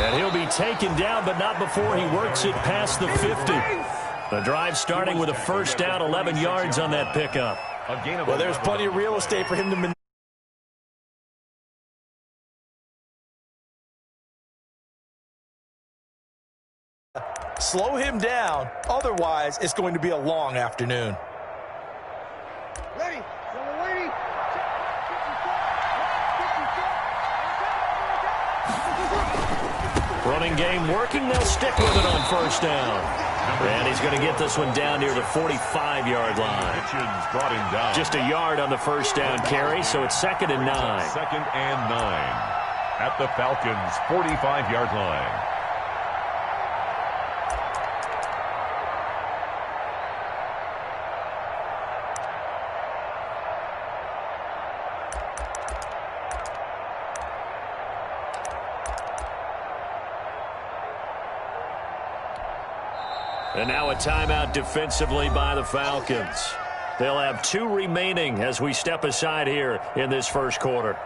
And he'll be taken down, but not before he works it past the 50. The drive starting with a first down, 11 yards on that pickup. Well, there's plenty of real estate for him to maneuver. Slow him down. Otherwise, it's going to be a long afternoon. Ready. Running game working. They'll stick with it on first down. And he's going to get this one down near the 45-yard line. Brought him down. Just a yard on the first down carry, so it's 2nd and 9. 2nd and 9 at the Falcons' 45-yard line. And now a timeout defensively by the Falcons. They'll have 2 remaining as we step aside here in this first quarter.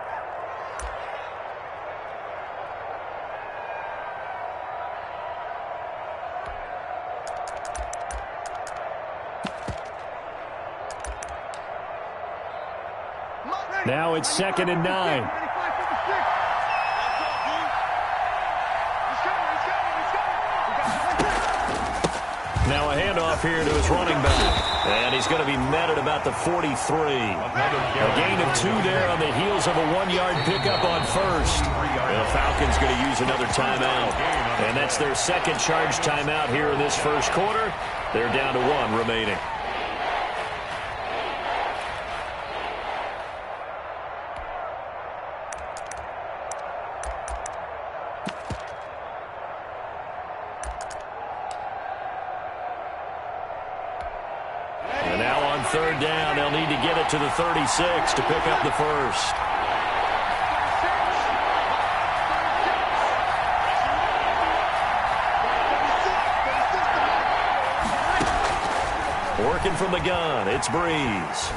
Now it's 2nd and 9. Now a handoff here to his running back. And he's going to be met at about the 43. A gain of 2 there on the heels of a 1-yard pickup on first. The Falcons going to use another timeout. And that's their second charge timeout here in this first quarter. They're down to 1 remaining. Third down, they'll need to get it to the 36 to pick up the first. Working from the gun, it's Breeze.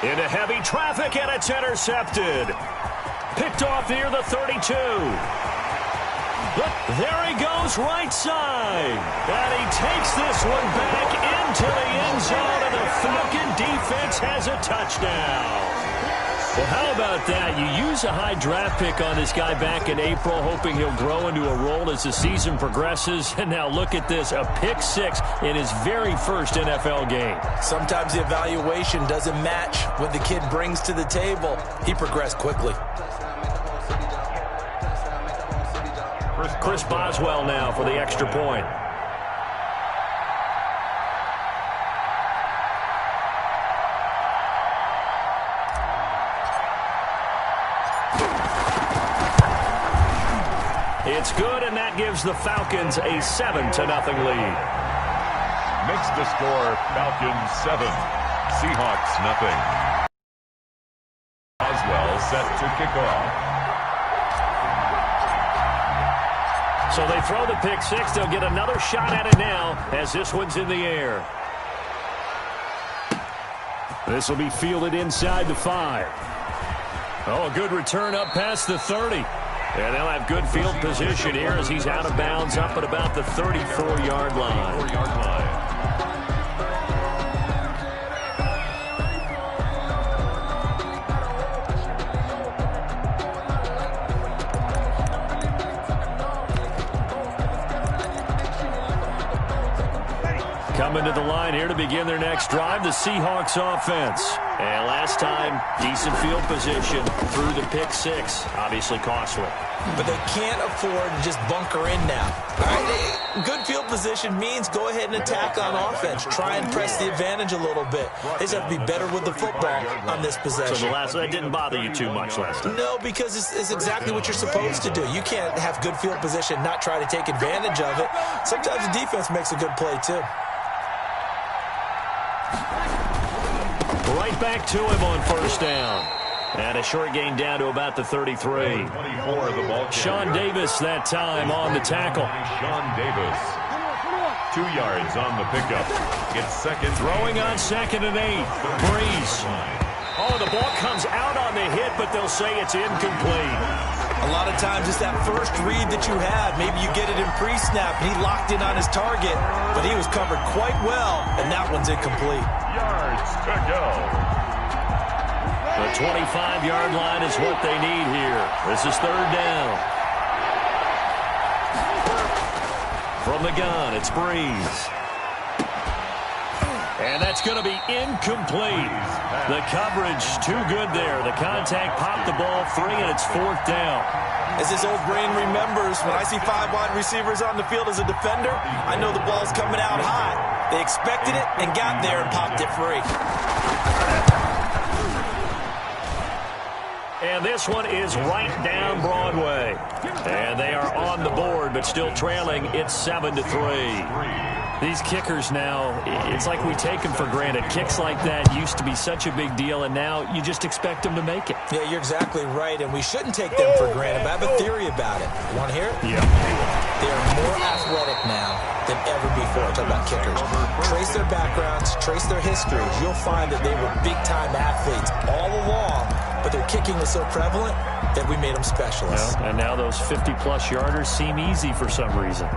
Into heavy traffic, and it's intercepted. Picked off near the 32. But there he goes right side. And he takes this one back into the end zone, and the Falcon defense has a touchdown. Well, how about that? You use a high draft pick on this guy back in April, hoping he'll grow into a role as the season progresses. And now look at this, a pick 6 in his very first NFL game. Sometimes the evaluation doesn't match what the kid brings to the table. He progressed quickly. Chris Boswell now for the extra point. It's good, and that gives the Falcons a 7-0 lead. Makes the score Falcons 7, Seahawks 0. Boswell set to kick off. So they throw the pick 6. They'll get another shot at it now as this one's in the air. This will be fielded inside the 5. Oh, a good return up past the 30. And they'll have good field position here as he's out of bounds up at about the 34-yard line. Coming to the line here to begin their next drive, the Seahawks offense. And last time, decent field position through the pick 6. Obviously costly. But they can't afford to just bunker in now. All right, good field position means go ahead and attack on offense. Try and press the advantage a little bit. They just have to be better with the football on this possession. So that didn't bother you too much last time? No, because it's exactly what you're supposed to do. You can't have good field position, not try to take advantage of it. Sometimes the defense makes a good play, too. Right back to him on first down. And a short gain down to about the 33. The ball Sean Davis that time on the tackle. Sean Davis. 2 yards on the pickup. It's second. Throwing on 2nd and 8. Breeze. Oh, the ball comes out on the hit, but they'll say it's incomplete. A lot of times it's that first read that you had. Maybe you get it in pre-snap, and he locked in on his target, but he was covered quite well, and that one's incomplete. Yards to go. The 25-yard line is what they need here. This is 3rd down. From the gun, it's Breeze. And that's going to be incomplete. The coverage too good there. The contact popped the ball free, and it's 4th down. As this old brain remembers, when I see 5 wide receivers on the field as a defender, I know the ball's coming out high. They expected it and got there and popped it free. And this one is right down Broadway. And they are on the board, but still trailing. It's 7-3. These kickers now, it's like we take them for granted. Kicks like that used to be such a big deal, and now you just expect them to make it. Yeah, you're exactly right, and we shouldn't take them for granted. But I have a theory about it. You want to hear it? Yeah. They are more athletic now than ever before. Talk about kickers. Trace their backgrounds, trace their histories. You'll find that they were big-time athletes all along, but their kicking was so prevalent that we made them specialists. Well, and now those 50-plus yarders seem easy for some reason.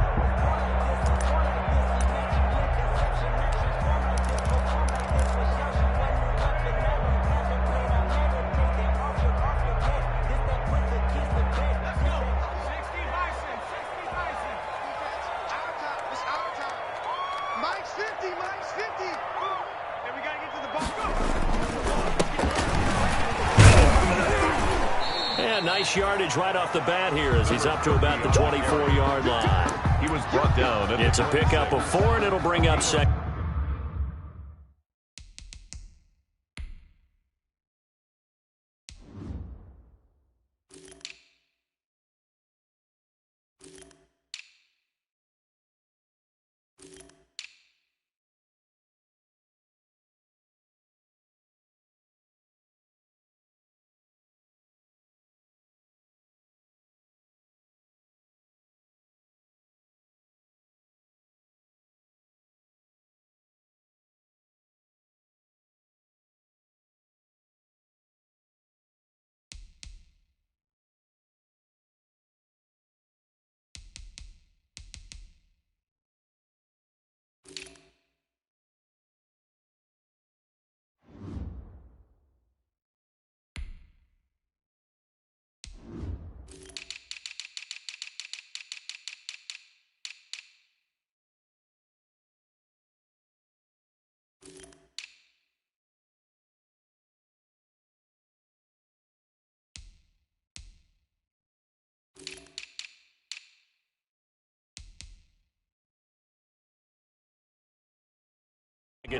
Nice yardage right off the bat here as he's up to about the 24-yard line. He was brought down. It's a pickup of 4, and it'll bring up 2nd.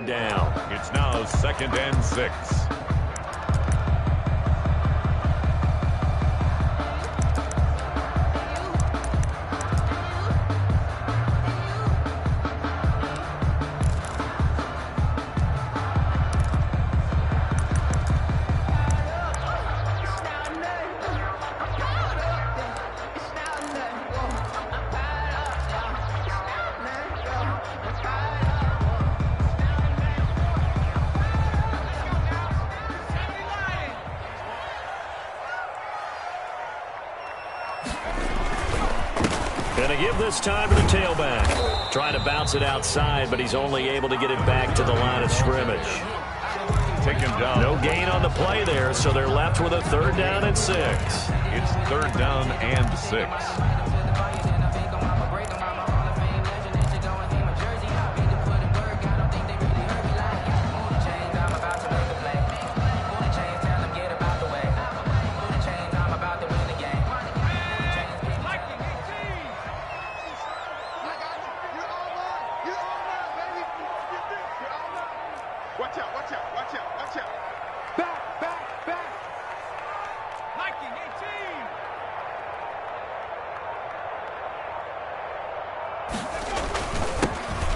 Down. It's now 2nd and 6. Going to give this time to the tailback. Trying to bounce it outside, but he's only able to get it back to the line of scrimmage. Take him down. No gain on the play there, so they're left with a 3rd down and 6. It's 3rd down and 6.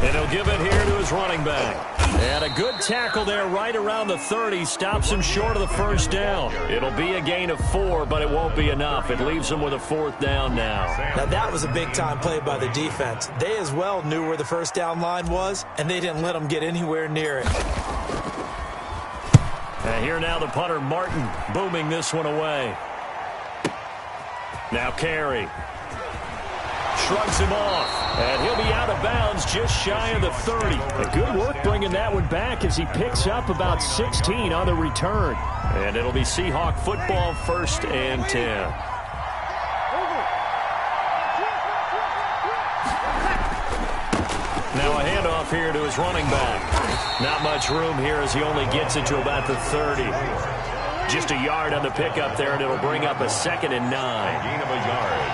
And he'll give it here to his running back. And a good tackle there right around the 30. Stops him short of the first down. It'll be a gain of 4, but it won't be enough. It leaves him with a 4th down now. Now, that was a big-time play by the defense. They as well knew where the first down line was, and they didn't let them get anywhere near it. And here now the punter, Martin, booming this one away. Now Carey. Shrugs him off, and he'll be out of bounds just shy of the 30. A good work bringing that one back as he picks up about 16 on the return. And it'll be Seahawk football, 1st and 10. Now a handoff here to his running back. Not much room here as he only gets it to about the 30. Just a yard on the pickup there, and it'll bring up a 2nd and 9. Gain of a yard.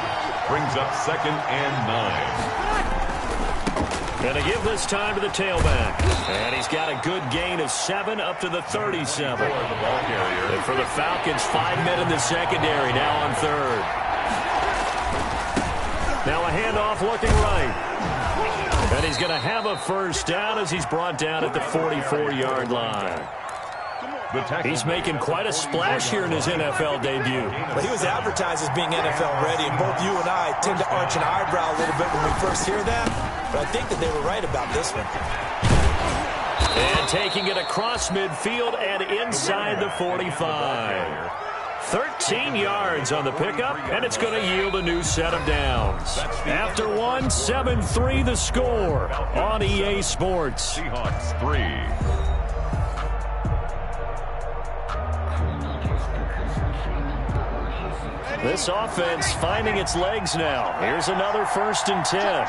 Brings up 2nd and 9. Going to give this time to the tailback. And he's got a good gain of 7 up to the 37. And for the Falcons, 5 men in the secondary now on 3rd. Now a handoff looking right. And he's going to have a first down as he's brought down at the 44-yard line. He's making quite a splash here in his NFL debut. Well, he was advertised as being NFL ready, and both you and I tend to arch an eyebrow a little bit when we first hear that, but I think that they were right about this one. And taking it across midfield and inside the 45. 13 yards on the pickup, and it's going to yield a new set of downs. After one, 7-3 the score on EA Sports. Seahawks 3. This offense finding its legs now. Here's another 1st and 10.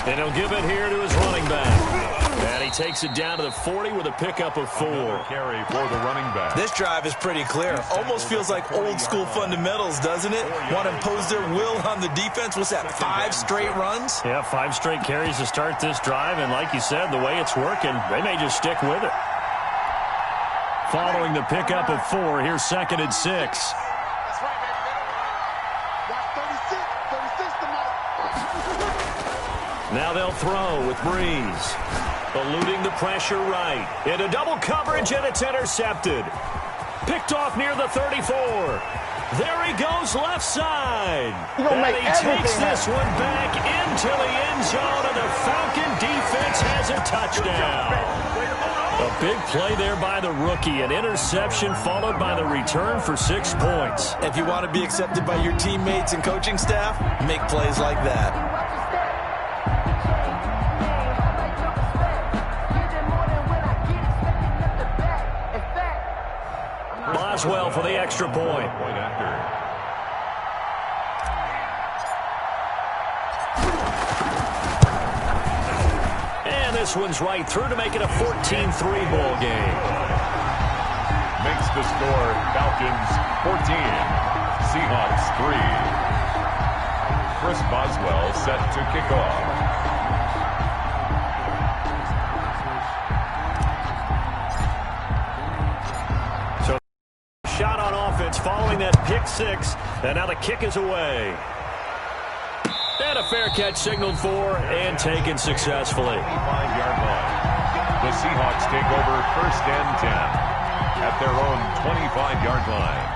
And he'll give it here to his running back. And he takes it down to the 40 with a pickup of 4. Carry for the running back. This drive is pretty clear. Almost feels like old school fundamentals, doesn't it? Want to impose their will on the defense. What's that, 5 straight runs? Yeah, 5 straight carries to start this drive. And like you said, the way it's working, they may just stick with it. Following the pickup of 4, here's 2nd and 6. Now they'll throw with Breeze. Eluding the pressure right. Into double coverage, and it's intercepted. Picked off near the 34. There he goes left side. And he takes this one back into the end zone, and the Falcon defense has a touchdown. A big play there by the rookie. An interception followed by the return for 6 points. If you want to be accepted by your teammates and coaching staff, make plays like that. Boswell for the extra point. And this one's right through to make it a 14-3 ball game. Makes the score Falcons 14, Seahawks 3. Chris Boswell set to kick off. Shot on offense following that pick 6, and now the kick is away. And a fair catch signaled for and taken successfully. 25-yard line. The Seahawks take over 1st and 10 at their own 25-yard line.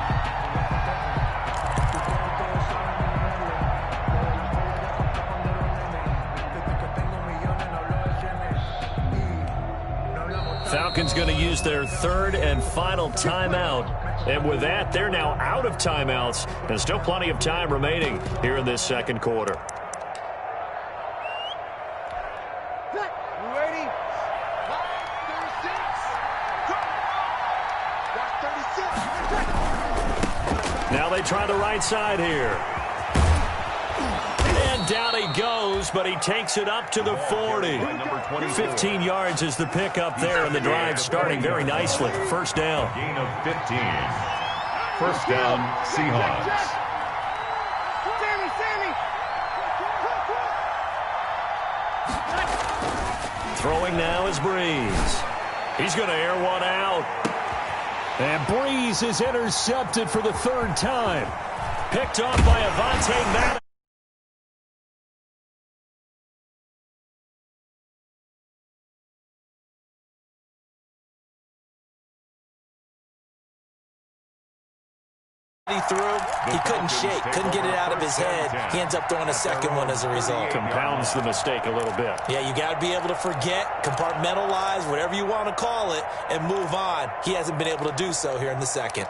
Falcons going to use their 3rd and final timeout. And with that, they're now out of timeouts. And still plenty of time remaining here in this 2nd quarter. Ready? Now they try the right side here. And down he goes, but he takes it up to the 40. 15 yards is the pickup there, and the drive starting very nicely. 1st down. Gain of 15. 1st down, Seahawks. Throwing now is Breeze. He's going to air one out. And Breeze is intercepted for the third time. Picked off by Avonte Maddox. He couldn't shake, couldn't get it out of his head. He ends up throwing a second one as a result. Compounds the mistake a little bit. Yeah, you got to be able to forget, compartmentalize, whatever you want to call it, and move on. He hasn't been able to do so here in the second.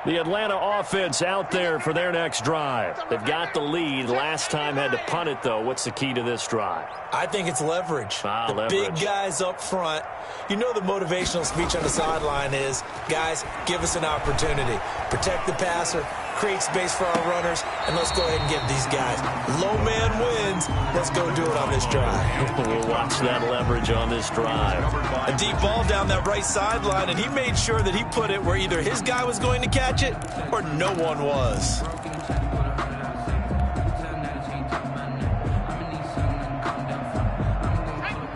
The Atlanta offense out there for their next drive. They've got the lead. Last time had to punt it, though. What's the key to this drive? I think it's leverage. Leverage. Big guys up front. You know the motivational speech on the sideline is, guys, give us an opportunity. Protect the passer, create space for our runners, and let's go ahead and give these guys. Low man wins. Let's go do it on this drive. We'll watch that leverage on this drive. A deep ball down that right sideline, and he made sure that he put it where either his guy was going to catch it or no one was.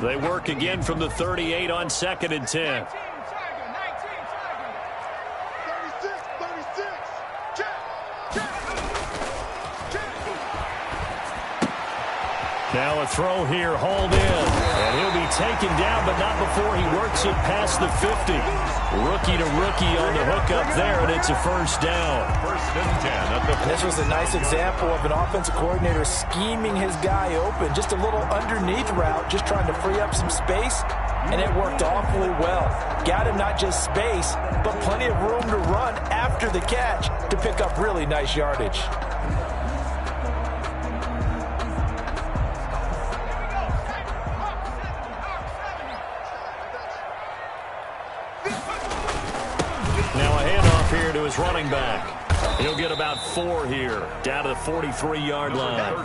They work again from the 38 on 2nd and 10. Now a throw here, hauled in. And he'll be taken down, but not before he works it past the 50. Rookie to rookie on the hook up there, and it's a first down. First and 10 at the 40. And this was a nice example of an offensive coordinator scheming his guy open. Just a little underneath route, just trying to free up some space, and it worked awfully well. Got him not just space, but plenty of room to run after the catch to pick up really nice yardage. Now a handoff here to his running back. He'll get about 4 here, down to the 43-yard line.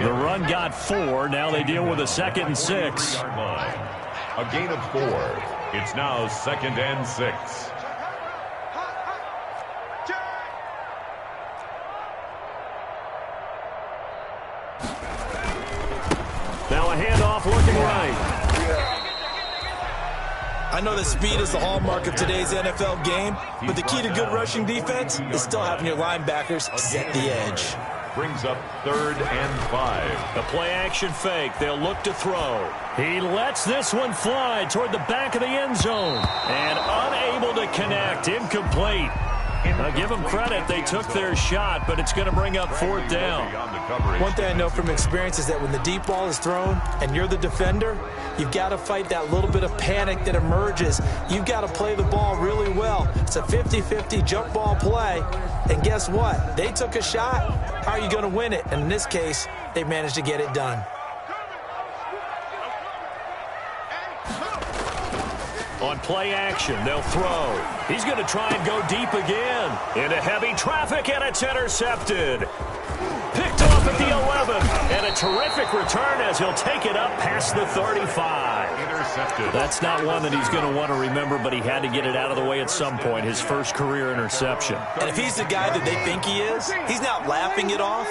The run got 4. Now they deal with a 2nd and 6. A gain of 4. It's now 2nd and 6. Now a handoff looking right. I know that speed is the hallmark of today's NFL game, but the key to good rushing defense is still having your linebackers set the edge. Brings up 3rd and 5. The play action fake. They'll look to throw. He lets this one fly toward the back of the end zone. And unable to connect. Incomplete. Now give them credit. They took their shot, but it's going to bring up 4th down. One thing I know from experience is that when the deep ball is thrown and you're the defender, you've got to fight that little bit of panic that emerges. You've got to play the ball really well. It's a 50-50 jump ball play. And guess what? They took a shot. How are you going to win it? And in this case, they managed to get it done. On play action, they'll throw. He's going to try and go deep again. Into heavy traffic, and it's intercepted. Picked off at the 11. And a terrific return as he'll take it up past the 35. Intercepted. That's not one that he's going to want to remember, but he had to get it out of the way at some point. His first career interception. And if he's the guy that they think he is, he's not laughing it off,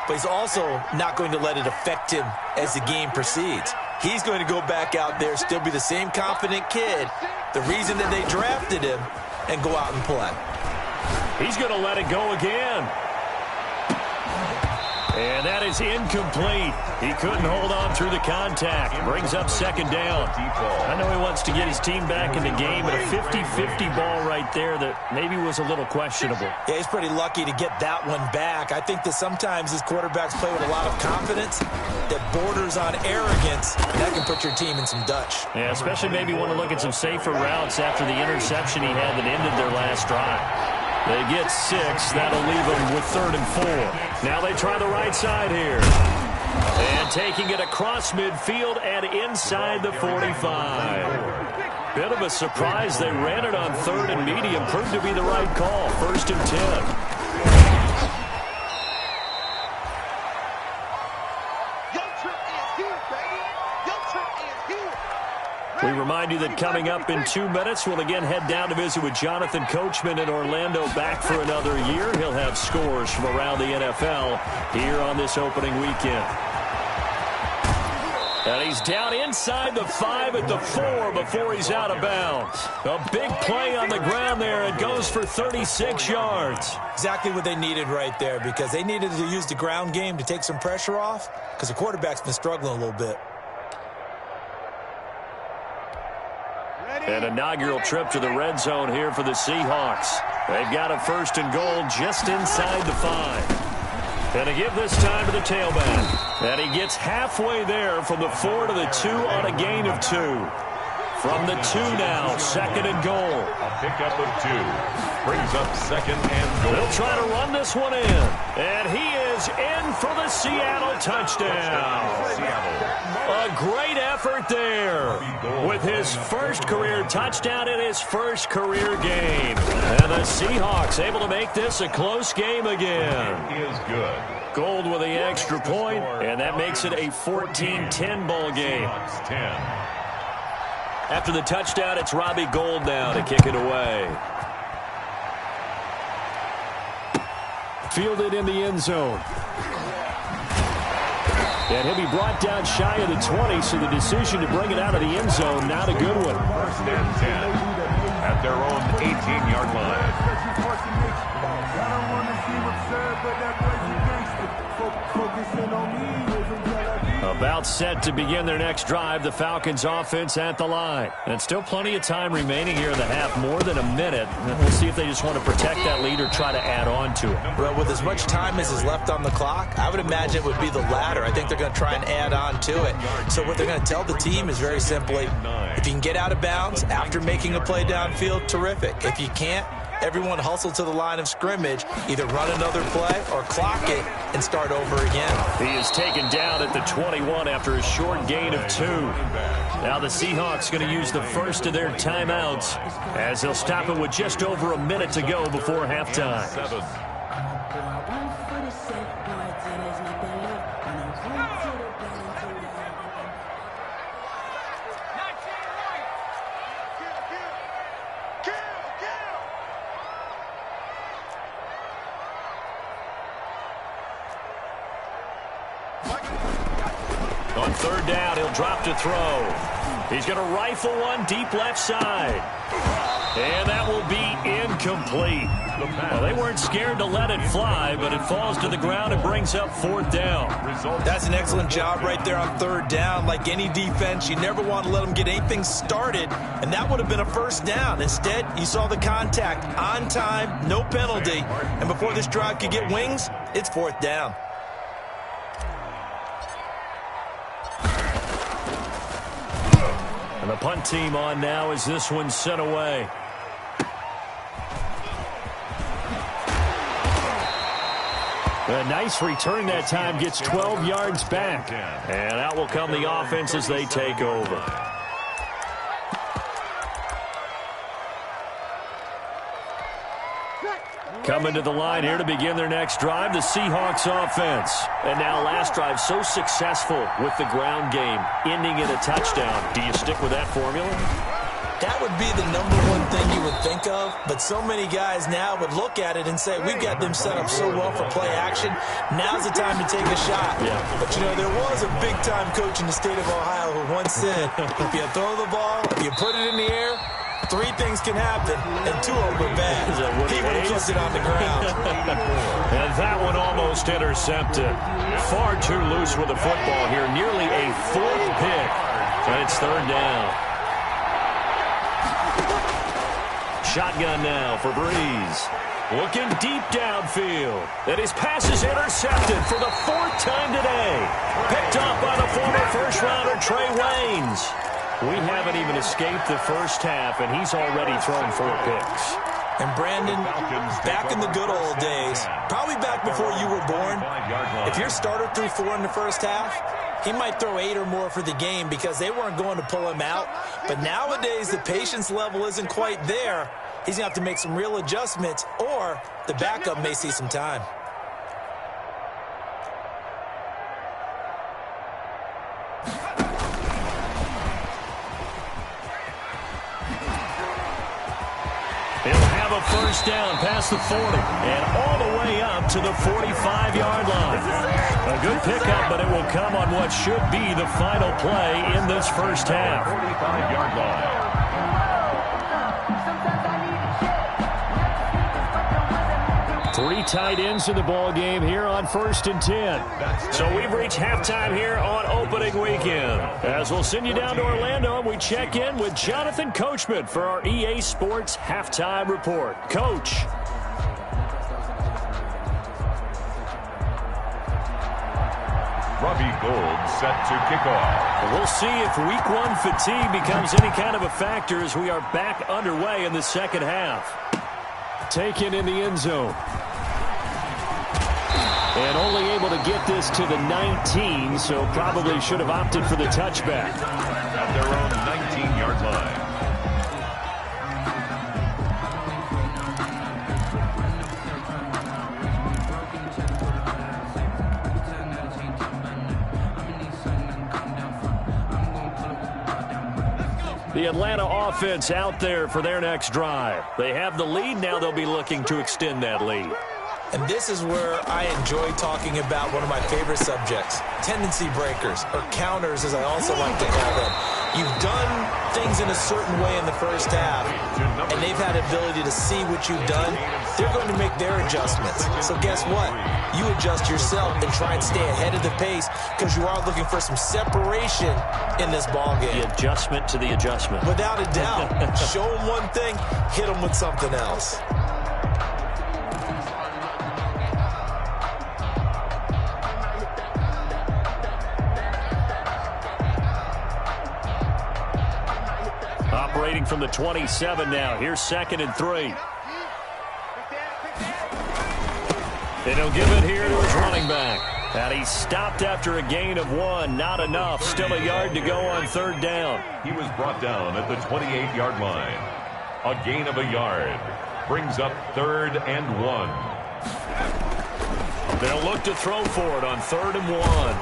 but he's also not going to let it affect him as the game proceeds. He's going to go back out there, still be the same confident kid, the reason that they drafted him, and go out and play. He's going to let it go again. And that is incomplete. He couldn't hold on through the contact. Brings up 2nd down. I know he wants to get his team back in the game, but a 50-50 ball right there that maybe was a little questionable. Yeah, he's pretty lucky to get that one back. I think that sometimes his quarterbacks play with a lot of confidence that borders on arrogance, and that can put your team in some Dutch. Yeah, especially maybe want to look at some safer routes after the interception he had that ended their last drive. They get 6. That'll leave them with 3rd and 4. Now they try the right side here. And taking it across midfield and inside the 45. Bit of a surprise. They ran it on 3rd and medium. Proved to be the right call. 1st and 10. We remind you that coming up in 2 minutes, we'll again head down to visit with Jonathan Coachman in Orlando, back for another year. He'll have scores from around the NFL here on this opening weekend. And he's down inside the 5 at the 4 before he's out of bounds. A big play on the ground there. It goes for 36 yards. Exactly what they needed right there, because they needed to use the ground game to take some pressure off, because the quarterback's been struggling a little bit. An inaugural trip to the red zone here for the Seahawks. They've got a 1st and goal just inside the 5. And to give this time to the tailback. And he gets halfway there from the 4 to the 2 on a gain of 2. From the 2 now, 2nd and goal. A pickup of 2. Brings up 2nd and goal. They'll try to run this one in. And he is in for the Seattle touchdown. A great effort there with his first career touchdown in his first career game. And the Seahawks able to make this a close game again. It is good. Gold with the extra point, and that makes it a 14-10 ball game. Seahawks 10. After the touchdown, it's Robbie Gould now to kick it away. Fielded in the end zone. And he'll be brought down shy of the 20, so the decision to bring it out of the end zone, not a good one. 1st and 10 at their own 18-yard line. About set to begin their next drive, the Falcons offense at the line. And still plenty of time remaining here in the half, more than a minute. We'll see if they just want to protect that lead or try to add on to it. Well, with as much time as is left on the clock, I would imagine it would be the latter. I think they're going to try and add on to it. So what they're going to tell the team is very simply, if you can get out of bounds after making a play downfield, terrific. If you can't, everyone hustle to the line of scrimmage, either run another play or clock it and start over again. He is taken down at the 21 after a short gain of 2. Now the Seahawks going to use the first of their timeouts as they'll stop it with just over a minute to go before halftime. 7. On 3rd down, he'll drop to throw. He's going to rifle one deep left side. And that will be incomplete. Well, they weren't scared to let it fly, but it falls to the ground and brings up 4th down. That's an excellent job right there on 3rd down. Like any defense, you never want to let them get anything started, and that would have been a 1st down. Instead, you saw the contact on time, no penalty, and before this drive could get wings, it's 4th down. And the punt team on now as this one's sent away. A nice return that time, gets 12 yards back. And out will come the offense as they take over. Coming to the line here to begin their next drive, the Seahawks offense. And now last drive so successful with the ground game, ending in a touchdown. Do you stick with that formula? That would be the number one thing you would think of, but so many guys now would look at it and say, we've got them set up so well for play action, now's the time to take a shot. Yeah. But, you know, there was a big-time coach in the state of Ohio who once said, if you throw the ball, if you put it in the air, 3 things can happen, and 2 of them are bad. He would have kept it on the ground. And that one almost intercepted. Far too loose with the football here. Nearly a 4th pick. And it's 3rd down. Shotgun now for Breeze. Looking deep downfield. And his pass is intercepted for the 4th time today. Picked up by the former first-rounder Trey Waynes. We haven't even escaped the first half, and he's already thrown 4 picks. And Brandon, back in the good old days, probably back before you were born, if your starter threw 4 in the first half, he might throw 8 or more for the game because they weren't going to pull him out. But nowadays, the patience level isn't quite there. He's going to have to make some real adjustments, or the backup may see some time. He'll have a first down past the 40 and all the way up to the 45-yard line. A good pickup, but it will come on what should be the final play in this first half. 45-yard line. Three tight ends in the ball game here on 1st and 10. So we've reached halftime here on opening weekend. As we'll send you down to Orlando, and we check in with Jonathan Coachman for our EA Sports Halftime Report. Coach. Robbie Gould set to kick off. We'll see if week one fatigue becomes any kind of a factor as we are back underway in the second half. Taken in the end zone. And only able to get this to the 19, so probably should have opted for the touchback. At their own 19-yard line. The Atlanta offense out there for their next drive. They have the lead. Now they'll be looking to extend that lead. And this is where I enjoy talking about one of my favorite subjects, tendency breakers, or counters as I also like to call them. You've done things in a certain way in the first half, and they've had the ability to see what you've done. They're going to make their adjustments. So guess what? You adjust yourself and try and stay ahead of the pace because you are looking for some separation in this ballgame. The adjustment to the adjustment. Without a doubt. Show them one thing, hit them with something else. Operating from the 27 now. Here's 2nd and 3. And he'll give it here to his running back. And he stopped after a gain of 1. Not enough. Still a yard to go on 3rd down. He was brought down at the 28-yard line. A gain of a yard. Brings up 3rd and 1. They'll look to throw for it on 3rd and 1.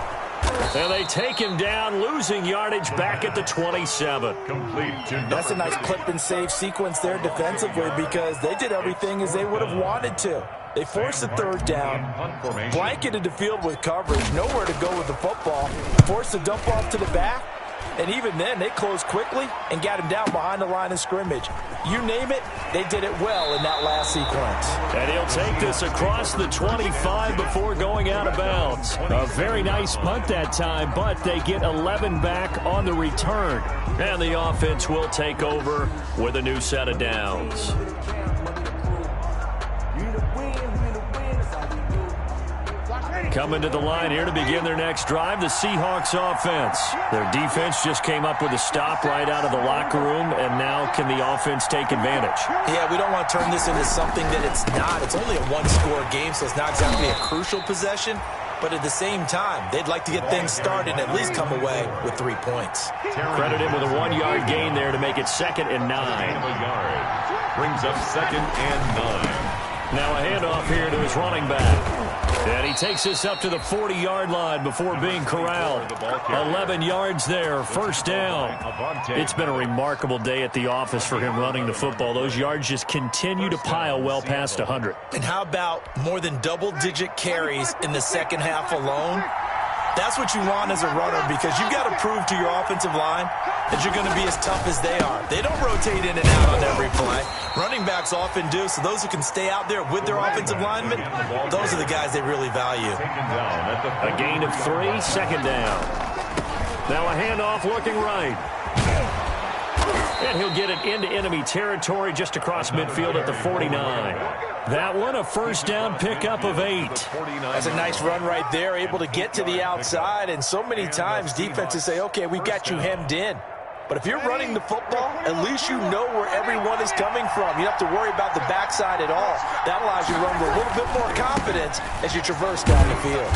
And they take him down, losing yardage back at the 27. Complete to number That's a nice clip and save sequence there defensively because they did everything as they would have wanted to. They forced the 3rd down, blanketed the field with coverage, nowhere to go with the football, forced the dump off to the back, and even then they closed quickly and got him down behind the line of scrimmage. You name it, they did it well in that last sequence. And he'll take this across the 25 before going out of bounds. A very nice punt that time, but they get 11 back on the return. And the offense will take over with a new set of downs. Coming to the line here to begin their next drive, the Seahawks offense. Their defense just came up with a stop right out of the locker room, and now can the offense take advantage? Yeah, we don't want to turn this into something that it's not. It's only a one-score game, so it's not exactly a crucial possession. But at the same time, they'd like to get things started and at least come away with 3 points. Credit him with a 1-yard gain there to make it 2nd and 9. Brings up 2nd and 9. Now a handoff here to his running back. And he takes this up to the 40-yard line before being corralled. 11 yards there, 1st down. It's been a remarkable day at the office for him running the football. Those yards just continue to pile well past 100. And how about more than double-digit carries in the second half alone? That's what you want as a runner because you've got to prove to your offensive line that you're going to be as tough as they are. They don't rotate in and out on every play. Running backs often do, so those who can stay out there with their offensive linemen, those are the guys they really value. A gain of 3, 2nd down. Now a handoff looking right. And he'll get it into enemy territory just across midfield at the 49. That one a 1st down pickup of 8. That's a nice run right there, able to get to the outside. And so many times defenses say, okay, we've got you hemmed in. But if you're running the football, at least you know where everyone is coming from. You don't have to worry about the backside at all. That allows you to run with a little bit more confidence as you traverse down the field.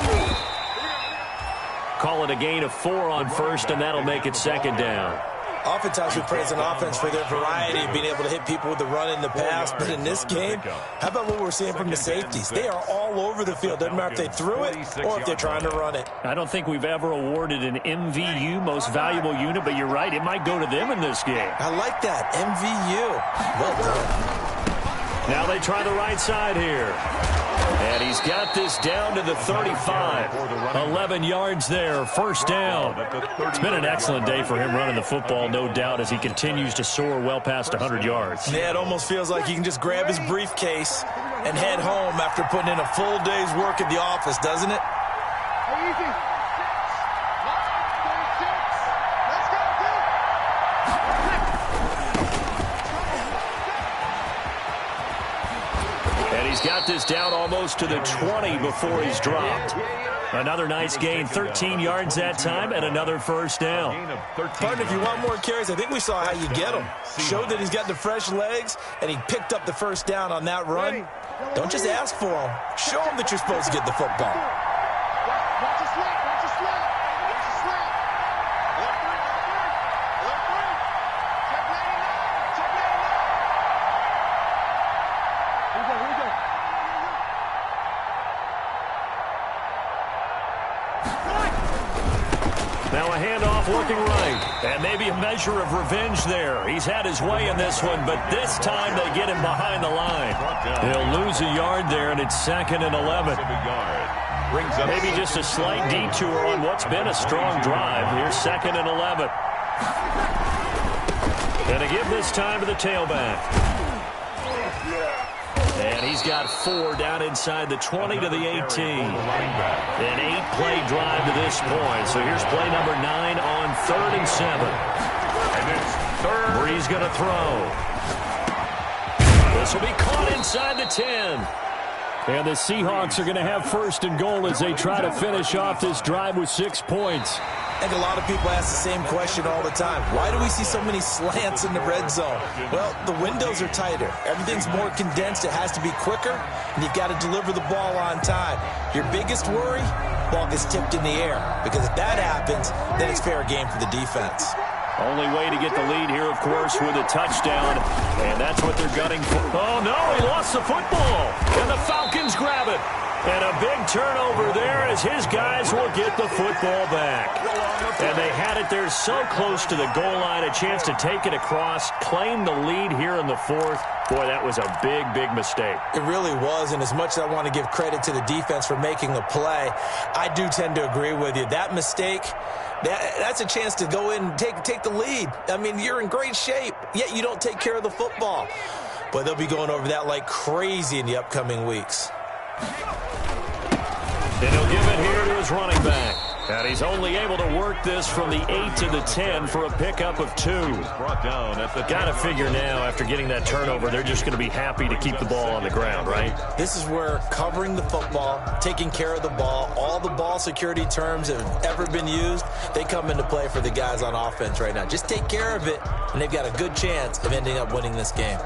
Call it a gain of 4 on 1st, and that'll make it 2nd down. Oftentimes we praise an offense for their variety of being able to hit people with the run in the pass. But in this game, how about what we're seeing from the safeties? They are all over the field. Doesn't matter if they threw it or if they're trying to run it. I don't think we've ever awarded an MVU, most valuable unit, but you're right. It might go to them in this game. I like that. MVU. Well done. Now they try the right side here. And he's got this down to the 35. 11 yards there, first down. It's been an excellent day for him running the football, no doubt, as he continues to soar well past 100 yards. Yeah, it almost feels like he can just grab his briefcase and head home after putting in a full day's work at the office, doesn't it? And he's got this down almost to the 20 before he's dropped. Another nice gain, 13 yards that time, and another first down. Partner, if you want more carries, I think we saw how you get him. Showed that he's got the fresh legs, and he picked up the first down on that run. Don't just ask for him. Show him that you're supposed to get the football. Now a handoff looking right. And maybe a measure of revenge there. He's had his way in this one, but this time they get him behind the line. He'll lose a yard there, and it's 2nd and 11. Maybe just a slight detour on what's been a strong drive. Here's 2nd and 11. And to give this time to the tailback. And he's got 4 down inside the 20 to the 18. An 8-play drive to this point. So here's play number 9 on 3rd and 7. And it's third. Bree's going to throw. This will be caught inside the 10. And the Seahawks are going to have 1st and goal as they try to finish off this drive with 6 points. I think a lot of people ask the same question all the time. Why do we see so many slants in the red zone? Well, the windows are tighter. Everything's more condensed. It has to be quicker, and you've got to deliver the ball on time. Your biggest worry? Ball gets tipped in the air, because if that happens, then it's fair game for the defense. Only way to get the lead here, of course, with a touchdown, and that's what they're gunning for. Oh, no, he lost the football, and the Falcons grab it. And a big turnover there as his guys will get the football back. And they had it there so close to the goal line, a chance to take it across, claim the lead here in the 4th. Boy, that was a big, big mistake. It really was, and as much as I want to give credit to the defense for making the play, I do tend to agree with you. That mistake, that's a chance to go in and take the lead. I mean, you're in great shape, yet you don't take care of the football. But they'll be going over that like crazy in the upcoming weeks. And he'll give it here to his running back. And he's only able to work this from the 8 to the 10 for a pickup of 2. Got to figure now, after getting that turnover, they're just going to be happy to keep the ball on the ground, right? This is where covering the football, taking care of the ball, all the ball security terms that have ever been used, they come into play for the guys on offense right now. Just take care of it, and they've got a good chance of ending up winning this game.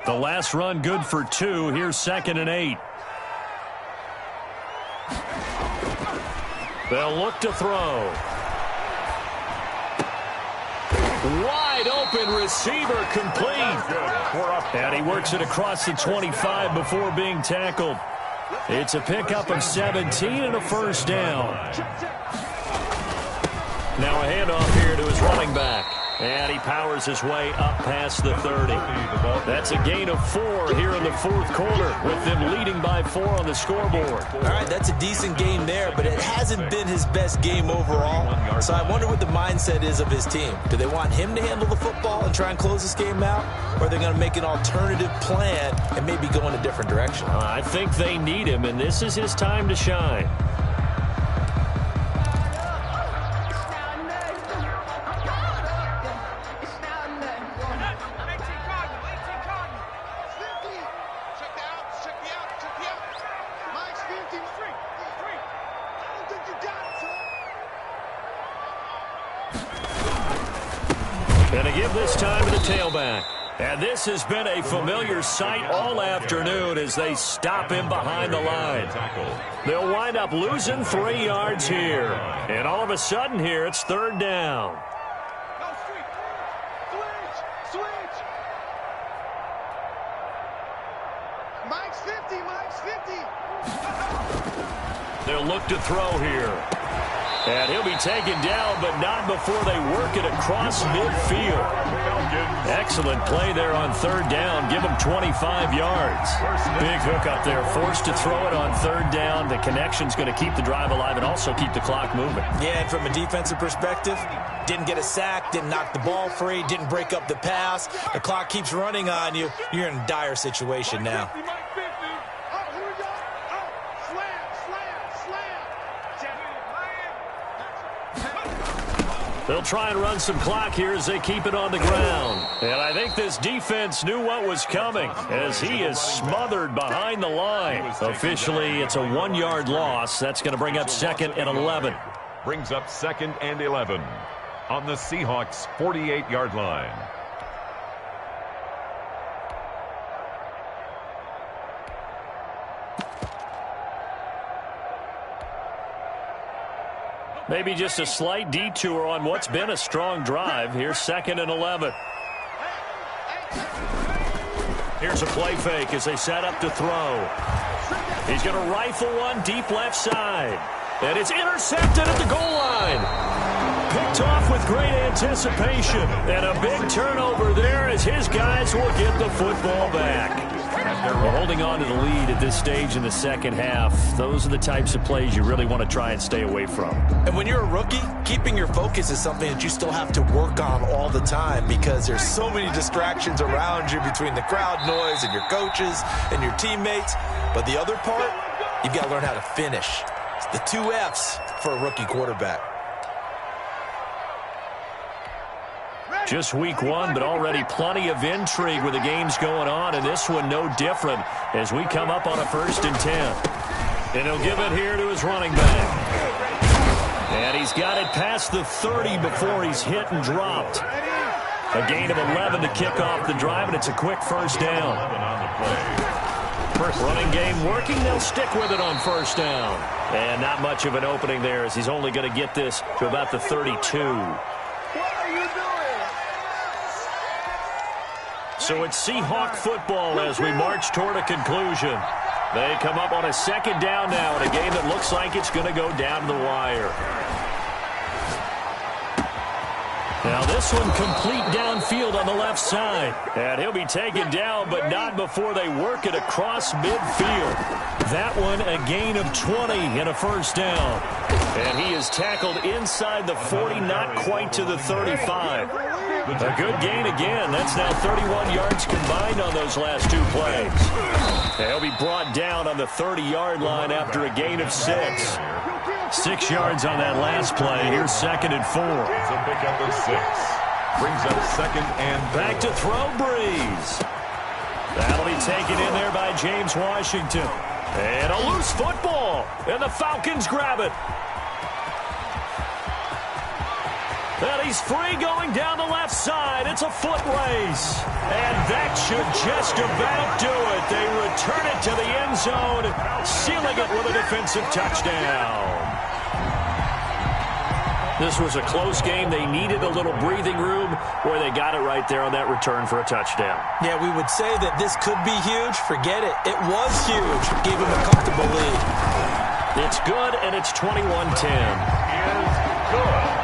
The last run good for 2. Here's 2nd and 8. They'll look to throw. Wide open receiver complete. And he works it across the 25 before being tackled. It's a pickup of 17 and a first down. Now a handoff here to his running back. And he powers his way up past the 30. That's a gain of 4 here in the 4th quarter, with them leading by 4 on the scoreboard. All right, that's a decent game there, but it hasn't been his best game overall. So I wonder what the mindset is of his team. Do they want him to handle the football and try and close this game out? Or are they going to make an alternative plan and maybe go in a different direction? I think they need him, and this is his time to shine. And to give this time to the tailback. And this has been a familiar sight all afternoon as they stop him behind the line. They'll wind up losing 3 yards here. And all of a sudden here, it's 3rd down. Mike's 50. Mike's 50. They'll look to throw here. And he'll be taken down, but not before they work it across midfield. Excellent play there on third down. Give them 25 yards. Big hook up there. Forced to throw it on third down. The connection's going to keep the drive alive and also keep the clock moving. Yeah, and from a defensive perspective, didn't get a sack, didn't knock the ball free, didn't break up the pass. The clock keeps running on you. You're in a dire situation now. They'll try and run some clock here as they keep it on the ground. And I think this defense knew what was coming as he is smothered behind the line. Officially, it's a 1-yard loss. That's going to bring up 2nd and 11. Brings up 2nd and 11 on the Seahawks' 48-yard line. Maybe just a slight detour on what's been a strong drive. Here's 2nd and 11. Here's a play fake as they set up to throw. He's going to rifle one deep left side. And it's intercepted at the goal line. Picked off with great anticipation. And a big turnover there as his guys will get the football back. Well, holding on to the lead at this stage in the second half, those are the types of plays you really want to try and stay away from. And when you're a rookie, keeping your focus is something that you still have to work on all the time because there's so many distractions around you between the crowd noise and your coaches and your teammates. But the other part, you've got to learn how to finish. It's the 2 F's for a rookie quarterback. Just week 1, but already plenty of intrigue with the games going on, and this one no different as we come up on a 1st and 10. And he'll give it here to his running back. And he's got it past the 30 before he's hit and dropped. A gain of 11 to kick off the drive, and it's a quick 1st down. First running game working, they'll stick with it on 1st down. And not much of an opening there as he's only going to get this to about the 32. So it's Seahawk football as we march toward a conclusion. They come up on a 2nd down now in a game that looks like it's going to go down to the wire. Now this one complete downfield on the left side. And he'll be taken down, but not before they work it across midfield. That one a gain of 20 and a 1st down. And he is tackled inside the 40, not quite to the 35. A good gain again. That's now 31 yards combined on those last 2 plays. They'll be brought down on the 30-yard line after a gain of 6. 6 yards on that last play. Here's 2nd and 4. It's a pickup of 6. Brings up 2nd and back to throw Breeze. That'll be taken in there by James Washington. And a loose football. And the Falcons grab it. And he's free going down the left side. It's a foot race. And that should just about do it. They return it to the end zone, sealing it with a defensive touchdown. This was a close game. They needed a little breathing room. Boy, they got it right there on that return for a touchdown. Yeah, we would say that this could be huge. Forget it. It was huge. Gave him a comfortable lead. It's good, and it's 21-10. is good.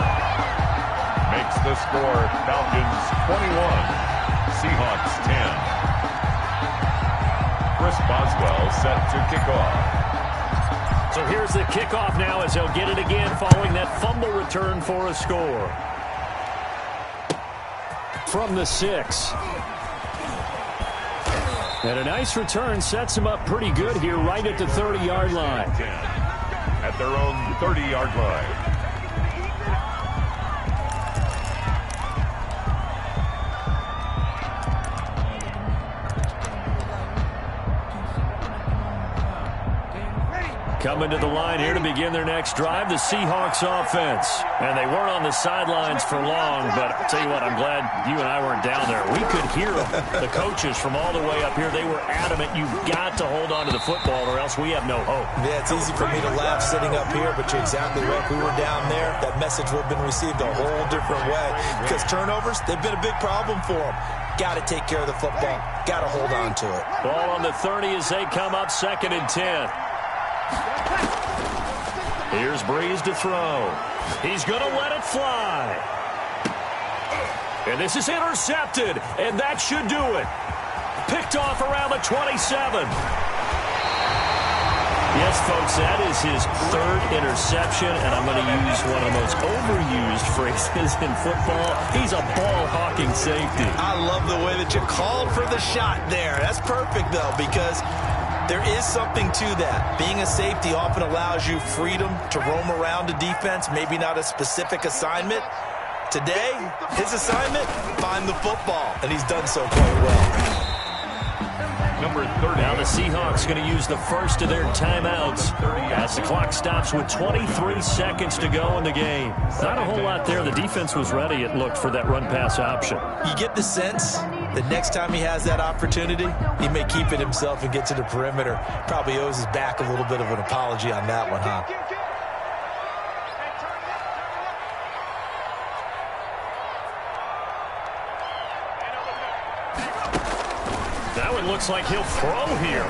Makes the score Falcons 21, Seahawks 10. Chris Boswell set to kick off. So here's the kickoff now as they'll get it again following that fumble return for a score. From the 6. And a nice return sets him up pretty good here right at the 30-yard line. At their own 30-yard line. Coming to the line here to begin their next drive, the Seahawks offense. And they weren't on the sidelines for long, but I'll tell you what, I'm glad you and I weren't down there. We could hear them, the coaches from all the way up here. They were adamant, you've got to hold on to the football or else we have no hope. Yeah, it's easy for me to laugh sitting up here, but you're exactly right. If we were down there, that message would have been received a whole different way. Because turnovers, they've been a big problem for them. Got to take care of the football. Got to hold on to it. Ball on the 30 as they come up 2nd and 10. Here's Breeze to throw. He's going to let it fly. And this is intercepted, and that should do it. Picked off around the 27. Yes, folks, that is his 3rd interception, and I'm going to use one of the most overused phrases in football. He's a ball-hawking safety. I love the way that you called for the shot there. That's perfect, though, because there is something to that. Being a safety often allows you freedom to roam around a defense, maybe not a specific assignment. Today, his assignment, find the football, and he's done so quite well. Number 30. Now the Seahawks going to use the first of their timeouts as the clock stops with 23 seconds to go in the game. Not a whole lot there. The defense was ready, it looked, for that run-pass option. You get the sense that next time he has that opportunity, he may keep it himself and get to the perimeter. Probably owes his back a little bit of an apology on that one, huh? Now it looks like he'll throw here.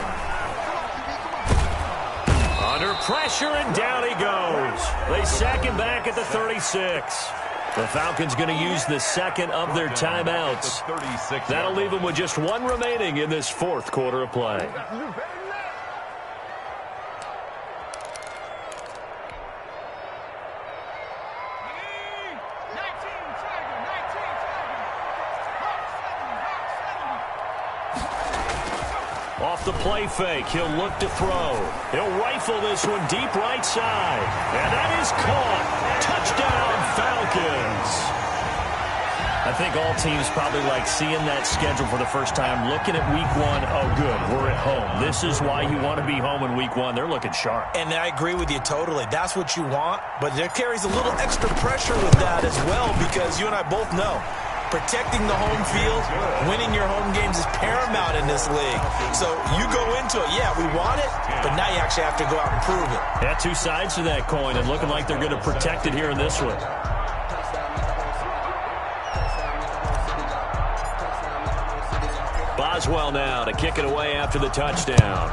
Under pressure, and down he goes. They sack him back at the 36. The Falcons going to use the second of their timeouts. That'll leave them with just 1 remaining in this 4th quarter of play. Off the play fake, he'll look to throw. He'll rifle this one deep right side. And that is caught. Touchdown, Falcons. I think all teams probably like seeing that schedule for the first time, looking at week 1. Oh, good, we're at home. This is why you want to be home in week 1. They're looking sharp. And I agree with you totally. That's what you want. But there carries a little extra pressure with that as well, because you and I both know protecting the home field, winning your home games is paramount in this league. So you go into it, yeah, we want it, but now you actually have to go out and prove it. Yeah, 2 sides to that coin, and looking like they're going to protect it here in this one. Boswell now to kick it away after the touchdown.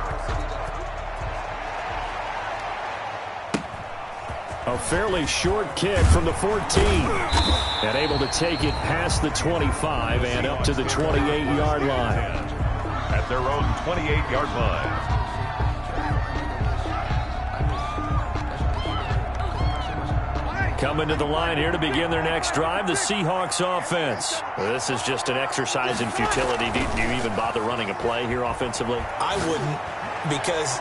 A fairly short kick from the 14. And able to take it past the 25 and up to the 28-yard line. At their own 28-yard line. Coming to the line here to begin their next drive, the Seahawks offense. This is just an exercise in futility. Do you even bother running a play here offensively? I wouldn't, because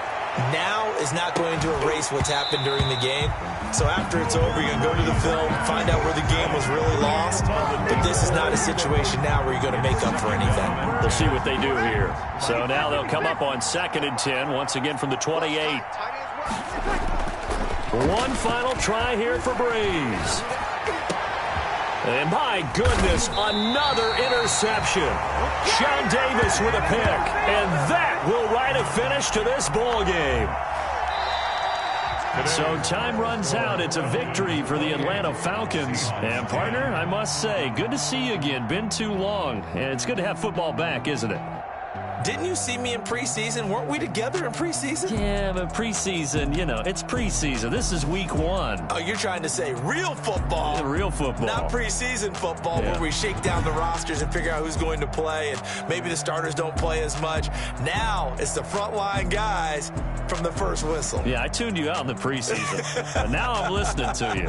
now is not going to erase what's happened during the game. So after it's over, you're going to go to the film, find out where the game was really lost. But this is not a situation now where you're going to make up for anything. We'll see what they do here. So now they'll come up on 2nd and 10, once again from the 28. One final try here for Breeze. And my goodness, another interception. Sean Davis with a pick. And that will write a finish to this ball game. So time runs out. It's a victory for the Atlanta Falcons. And, partner, I must say, good to see you again. Been too long. And it's good to have football back, isn't it? Didn't you see me in preseason? Weren't we together in preseason? Yeah, but preseason, you know, it's preseason. This is week 1. Oh, you're trying to say real football. Yeah, real football. Not preseason football, yeah, where we shake down the rosters and figure out who's going to play, and maybe the starters don't play as much. Now it's the frontline guys from the first whistle. Yeah, I tuned you out in the preseason. But now I'm listening to you.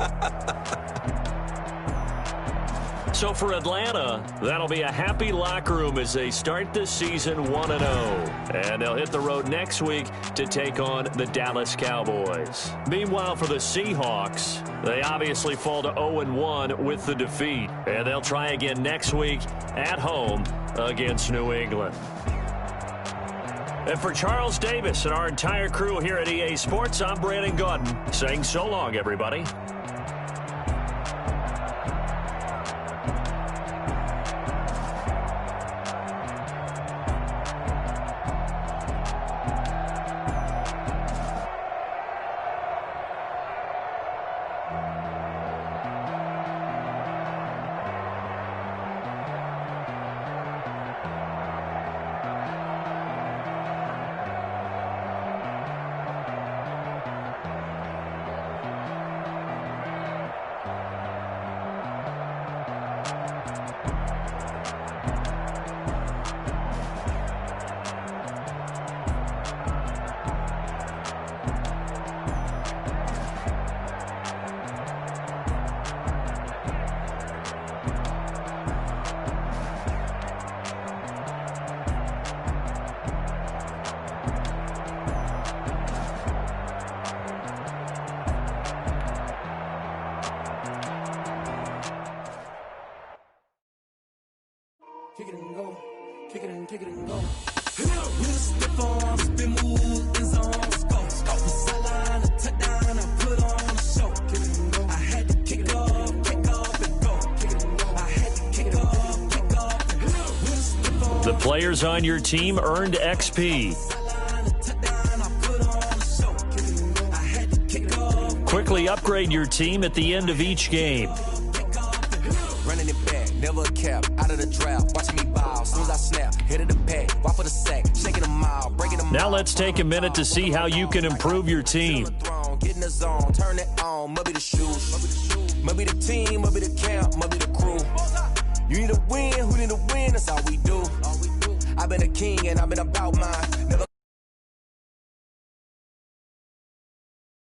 So for Atlanta, that'll be a happy locker room as they start the season 1-0. And they'll hit the road next week to take on the Dallas Cowboys. Meanwhile, for the Seahawks, they obviously fall to 0-1 with the defeat. And they'll try again next week at home against New England. And for Charles Davis and our entire crew here at EA Sports, I'm Brandon Gaudin saying so long, everybody. Kick it and go, kick it and go. With stiff arms, spin move in zones, go. Off the sideline, a touchdown, I put on a show. Kick it and go. I had to kick off and go. Kick it and go. I had to kick off and go. With stiff arms. The players on your team earned XP. Quickly upgrade your team at the end of each game. Running it back, never a cap, out of the draft, watching me bow, as soon as I snap, hit of the pack, walk for the sack, shaking a mile, breaking a mile. Now let's take a minute to see how you can improve your team. Get in the zone, turn it on, maybe the shoes, maybe the team, maybe the camp, maybe the crew. You need a win, who need a win, that's all we do. I've been a king and I've been about mine, never